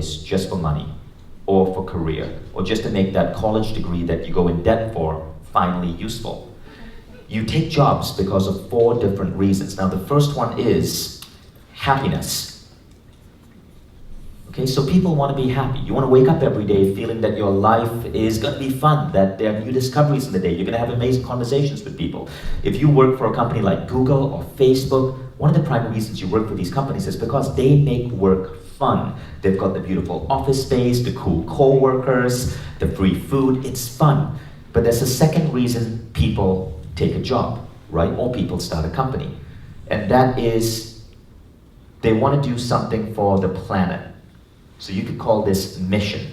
nowadays just for money, or for career, or just to make that college degree that you go in debt for finally useful. You take jobs because of 4 different reasons. Now, the first one is happiness. Okay, so people want to be happy. You want to wake up every day feeling that your life is going to be fun, that there are new discoveries in the day. You're going to have amazing conversations with people. If you work for a company like Google or Facebook, one of the primary reasons you work for these companies is because they make work fun. They've got the beautiful office space, the cool co-workers, the free food. It's fun. But there's a second reason people take a job, right? Or people start a company. And that is they want to do something for the planet. So you could call this mission.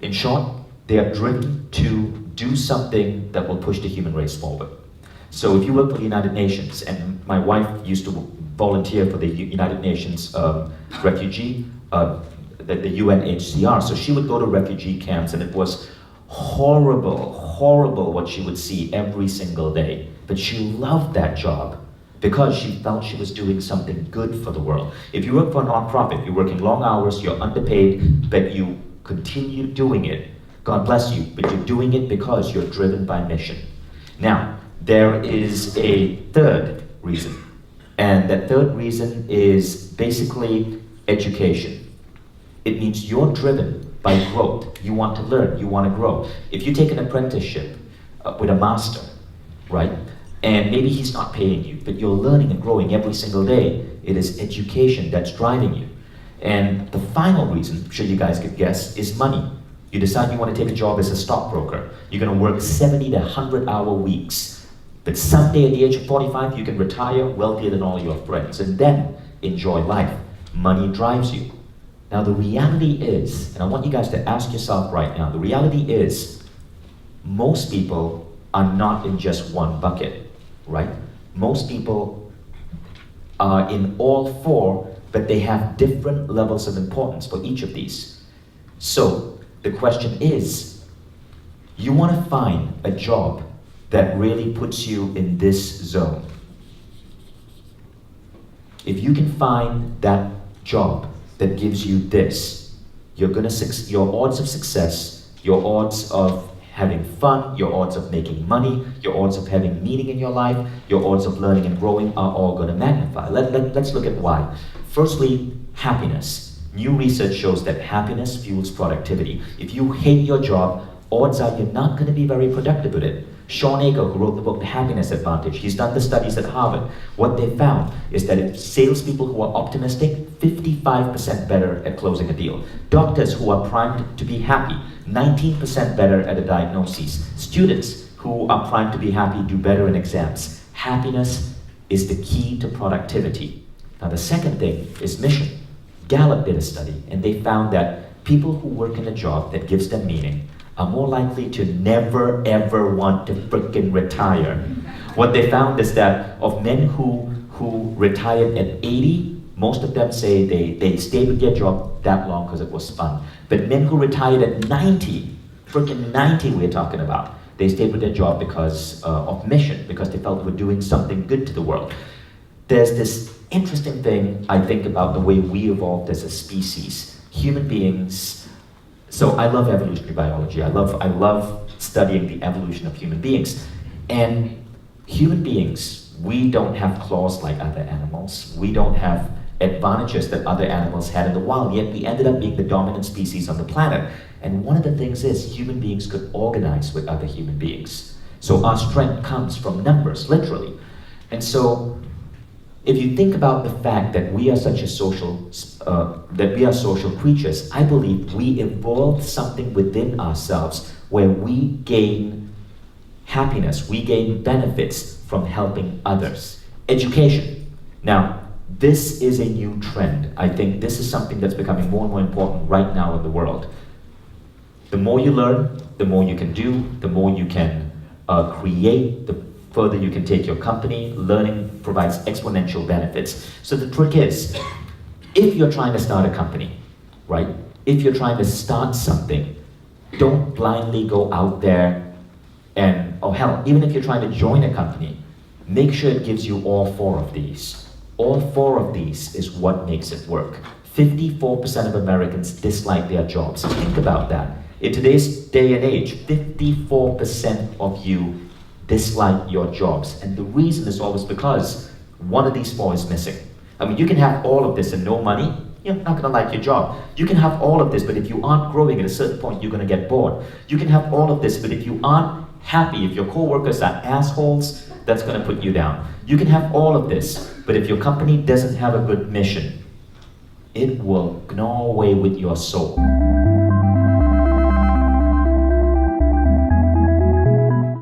In short, they are driven to do something that will push the human race forward. So if you work for the United Nations, and my wife used to volunteer for the United Nations refugee, the UNHCR, so she would go to refugee camps, and it was horrible what she would see every single day. But she loved that job because she felt she was doing something good for the world. If you work for a nonprofit, you're working long hours, you're underpaid, but you continue doing it, God bless you, but you're doing it because you're driven by mission. Now, there is a third reason, and that third reason is basically education. It means you're driven by growth. You want to learn, you want to grow. If you take an apprenticeship with a master, right? And maybe he's not paying you, but you're learning and growing every single day. It is education that's driving you. And the final reason, I'm sure you guys could guess, is money. You decide you want to take a job as a stockbroker. You're going to work 70 to 100-hour weeks. But someday at the age of 45, you can retire wealthier than all your friends and then enjoy life. Money drives you. Now the reality is, and I want you guys to ask yourself right now, the reality is most people are not in just one bucket. Right? Most people are in all 4, but they have different levels of importance for each of these. So the question is, you want to find a job that really puts you in this zone. If you can find that job that gives you this, your odds of success, your odds of having fun, your odds of making money, your odds of having meaning in your life, your odds of learning and growing are all going to magnify. Let's look at why. Firstly, happiness. New research shows that happiness fuels productivity. If you hate your job, odds are you're not going to be very productive with it. Sean Aker, who wrote the book The Happiness Advantage, he's done the studies at Harvard. What they found is that if salespeople who are optimistic, 55% better at closing a deal. Doctors who are primed to be happy, 19% better at a diagnosis. Students who are primed to be happy do better in exams. Happiness is the key to productivity. Now the second thing is mission. Gallup did a study, and they found that people who work in a job that gives them meaning are more likely to never ever want to frickin' retire. What they found is that of men who retired at 80, most of them say they stayed with their job that long because it was fun. But men who retired at 90, frickin' 90 we're talking about, they stayed with their job because of mission, because they felt they were doing something good to the world. There's this interesting thing I think about the way we evolved as a species. Human beings. So I love evolutionary biology. I love studying the evolution of human beings. And human beings, we don't have claws like other animals. We don't have advantages that other animals had in the wild, yet we ended up being the dominant species on the planet. And one of the things is human beings could organize with other human beings. So our strength comes from numbers, literally. And so if you think about the fact that we are such a social creatures, I believe we evolved something within ourselves where we gain happiness, we gain benefits from helping others. Education. Now, this is a new trend. I think this is something that's becoming more and more important right now in the world. The more you learn, the more you can do, the more you can create, the further you can take your company. Learning provides exponential benefits. So the trick is, if you're trying to start a company, right? If you're trying to start something, don't blindly go out there and, oh hell, even if you're trying to join a company, make sure it gives you all 4 of these. All 4 of these is what makes it work. 54% of Americans dislike their jobs. Think about that. In today's day and age, 54% of you dislike your jobs. And the reason is always because one of these four is missing. I mean, you can have all of this and no money, you're not gonna like your job. You can have all of this, but if you aren't growing at a certain point, you're gonna get bored. You can have all of this, but if you aren't happy, if your coworkers are assholes, that's gonna put you down. You can have all of this, but if your company doesn't have a good mission, it will gnaw away with your soul.